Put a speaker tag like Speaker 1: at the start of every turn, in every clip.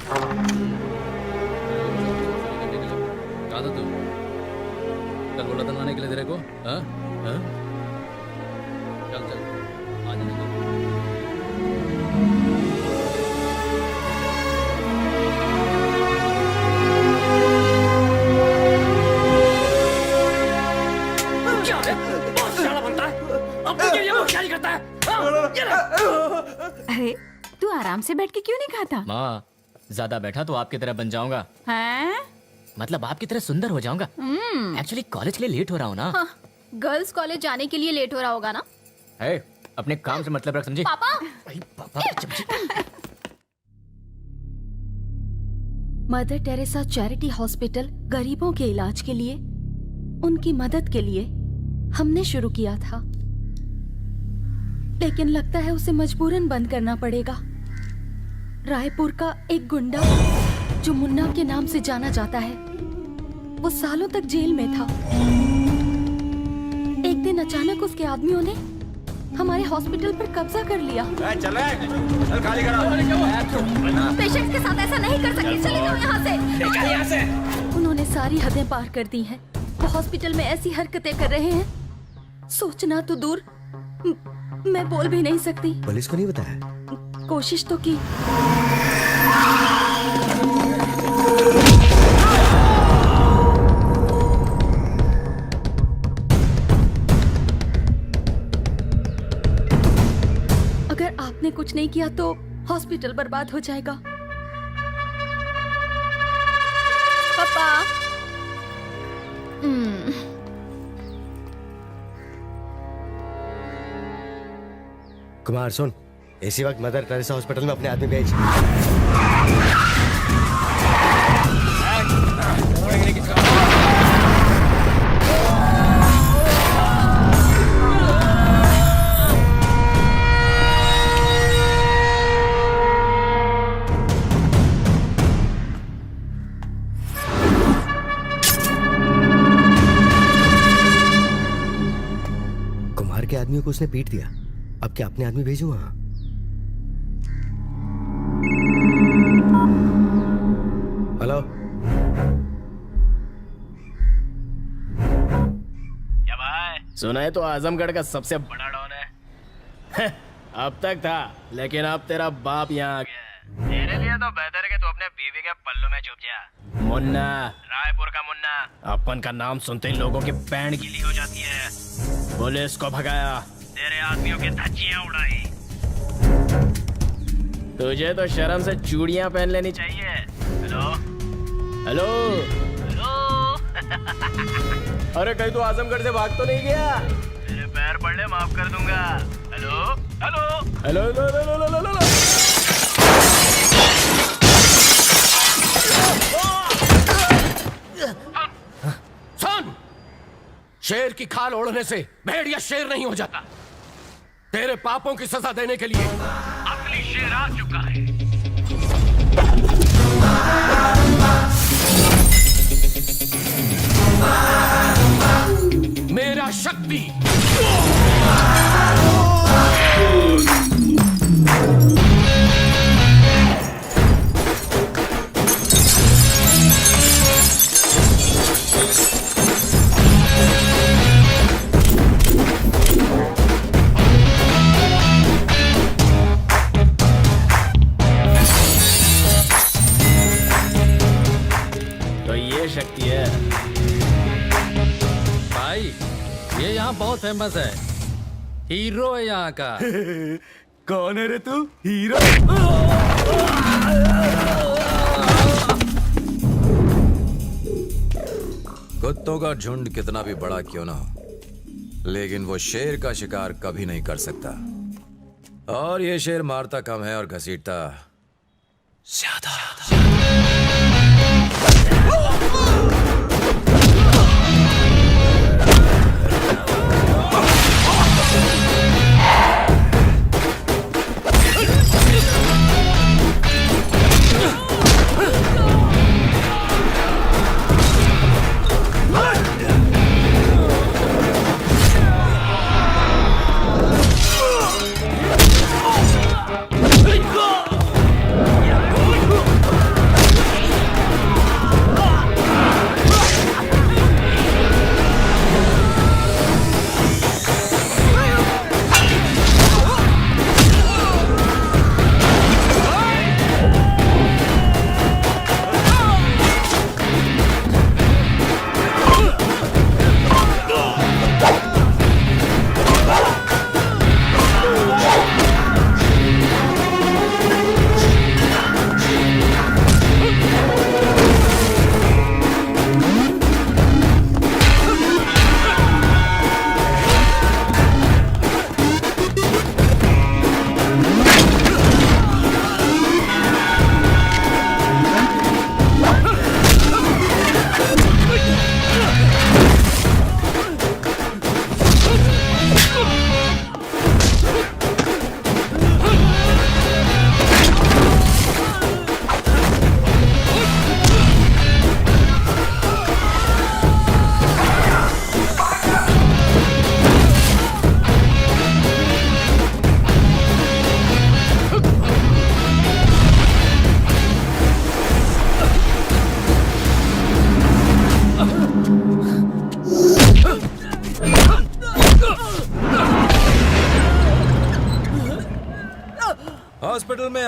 Speaker 1: कहा था तू? कल बोला था आने के लिए तेरे को? हाँ? हाँ? चल चल आज निकल।
Speaker 2: अरे तू आराम से बैठ के क्यों नहीं खाता?
Speaker 3: माँ, ज्यादा बैठा तो आपकी तरह बन जाऊंगा।
Speaker 2: हैं?
Speaker 3: मतलब आपकी तरह सुंदर हो जाऊंगा। एक्चुअली कॉलेज के लिए लेट हो रहा हूँ ना।
Speaker 4: हाँ, गर्ल्स कॉलेज जाने के लिए लेट हो रहा होगा ना?
Speaker 3: है, अपने काम से मतलब रख, समझी?
Speaker 4: पापा
Speaker 3: पापा की चमची।
Speaker 2: मदर टेरेसा चैरिटी हॉस्पिटल गरीबों के इलाज के लिए, उनकी मदद के लिए हमने शुरू किया था, लेकिन लगता है उसे मजबूरन बंद करना पड़ेगा। रायपुर का एक गुंडा जो मुन्ना के नाम से जाना जाता है, वो सालों तक जेल में था। एक दिन अचानक उसके आदमियों ने हमारे हॉस्पिटल पर कब्जा कर लिया।
Speaker 5: चल खाली करो।
Speaker 4: पेशेंट के साथ ऐसा नहीं कर सकते, चले जाओ यहाँ से।
Speaker 2: उन्होंने सारी हदें पार कर दी हैं। वो हॉस्पिटल में ऐसी हरकतें कर रहे हैं, सोचना तो दूर, मैं बोल भी नहीं सकती।
Speaker 5: पुलिस को नहीं बताया?
Speaker 2: कोशिश तो की। अगर आपने कुछ नहीं किया तो हॉस्पिटल बर्बाद हो जाएगा।
Speaker 4: पापा
Speaker 5: कुमार सुन, इसी वक्त मदर टेरेसा हॉस्पिटल में अपने आदमी भेज। कुमार के आदमियों को उसने पीट दिया, अब क्या अपने आदमी भेजूं वहां? हेलो,
Speaker 6: क्या भाई? सुना है तो आजमगढ़ का सबसे बड़ा डॉन है। अब तक था, लेकिन अब तेरा बाप यहाँ आ गया। तेरे लिए तो बेहतर है कि तू अपने बीवी के पल्लू में छुप जा। मुन्ना, रायपुर का मुन्ना। अपन का नाम सुनते ही लोगों की बैंड गीली हो जाती है। पुलिस को भगाया, तेरे आदमियों की धज्जियां उड़ाई। तुझे तो शर्म से चूड़ियां पहन लेनी चाहिए। Hello hello hello. अरे कहीं तू आजमगढ़ से भाग तो नहीं गया? तेरे पैर पड़े, माफ कर दूंगा। Hello hello hello hello hello hello hello.
Speaker 7: सुन, शेर की खाल ओढ़ने से भेड़िया शेर नहीं हो जाता। तेरे पापों की सजा देने के लिए
Speaker 6: असली शेर आ चुका है।
Speaker 7: मेरा शक्ति।
Speaker 6: तो ये शक्ति है
Speaker 1: भाई, ये यहाँ बहुत फेमस है, हीरो है यहाँ का।
Speaker 5: कौन है रे तू? हीरो?
Speaker 8: कुत्तों का झुंड कितना भी बड़ा क्यों ना हो, लेकिन वो शेर का शिकार कभी नहीं कर सकता। और ये शेर मारता कम है और घसीटता ज्यादा।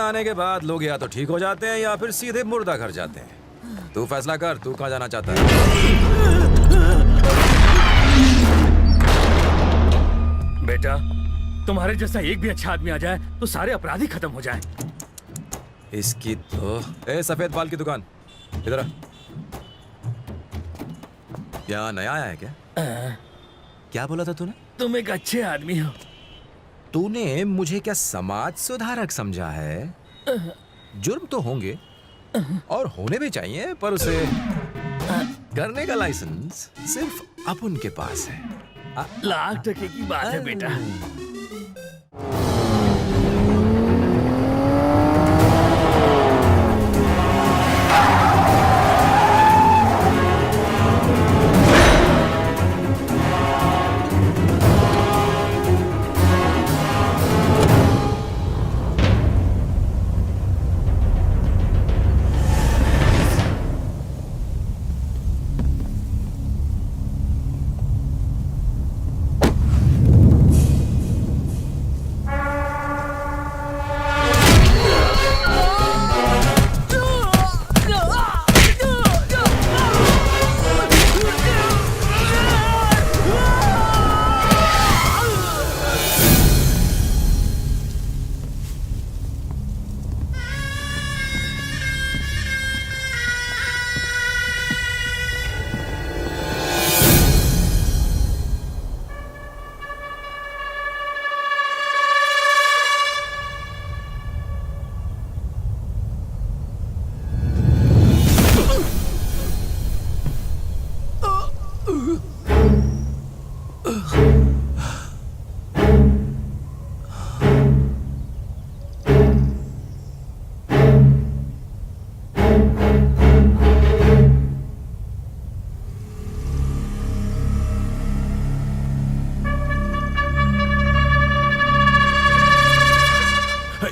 Speaker 8: आने के बाद लोग या तो ठीक हो जाते हैं या फिर सीधे मुर्दा घर जाते हैं। तू फैसला कर, तू कहाँ जाना चाहता है?
Speaker 9: बेटा, तुम्हारे जैसा एक भी अच्छा आदमी आ जाए तो सारे अपराधी खत्म हो जाएं।
Speaker 8: इसकी तो सफेद बाल की दुकान इधर आ। यहाँ नया आया है क्या? क्या बोला था तूने?
Speaker 9: तुम एक अच्छे आदमी हो।
Speaker 8: तूने मुझे क्या समाज सुधारक समझा है? जुर्म तो होंगे और होने भी चाहिए, पर उसे करने का लाइसेंस सिर्फ अपन के पास है।
Speaker 9: लाख टके की बात है बेटा।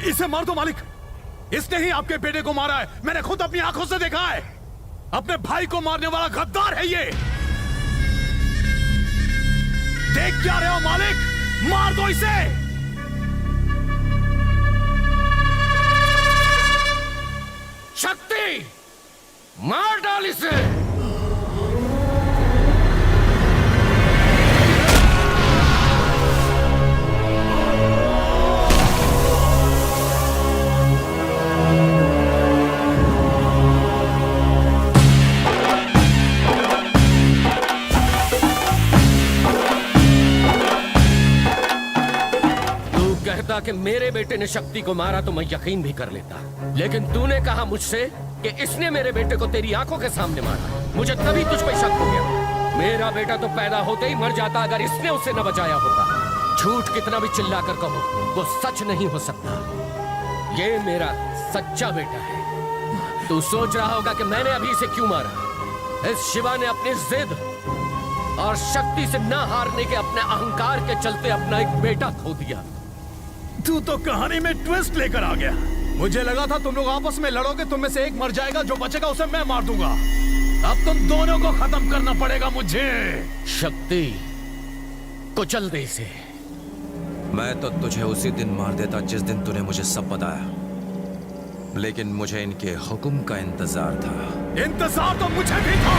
Speaker 7: इसे मार दो मालिक। इसने ही आपके बेटे को मारा है। मैंने खुद अपनी आंखों से देखा है। अपने भाई को मारने वाला गद्दार है ये। देख क्या रहे हो मालिक? मार दो इसे। शक्ति, मार डाल इसे। कहता कि मेरे बेटे ने शक्ति को मारा तो मैं यकीन भी कर लेता, लेकिन तूने कहा मुझसे कि इसने मेरे बेटे को तेरी आंखों के सामने मारा। मुझे तभी तुझ पे शक हो गया। मेरा बेटा तो पैदा होते ही मर जाता अगर इसने उसे न बचाया होता। झूठ कितना भी चिल्ला कर कहो, वो सच नहीं हो सकता। ये मेरा सच्चा बेटा है। तू सोच रहा होगा कि मैंने अभी इसे क्यों मारा। इस शिवा ने अपनी जिद और शक्ति से न हारने के अपने अहंकार के चलते अपना एक बेटा खो दिया। तू तो कहानी में ट्विस्ट लेकर आ गया। मुझे लगा था तुम लोग आपस में लड़ोगे, तुम में से एक मर जाएगा, जो बचेगा उसे मैं मार दूंगा। अब तुम दोनों को खत्म करना पड़ेगा मुझे। शक्ति, कुचल दे इसे।
Speaker 8: मैं तो तुझे उसी दिन मार देता जिस दिन तूने मुझे सब बताया, लेकिन मुझे इनके हुक्म का इंतजार था।
Speaker 7: इंतजार तो मुझे भी था।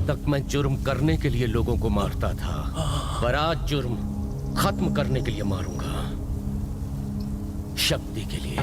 Speaker 7: तक मैं जुर्म करने के लिए लोगों को मारता था, पर आज जुर्म खत्म करने के लिए मारूंगा, शक्ति के लिए।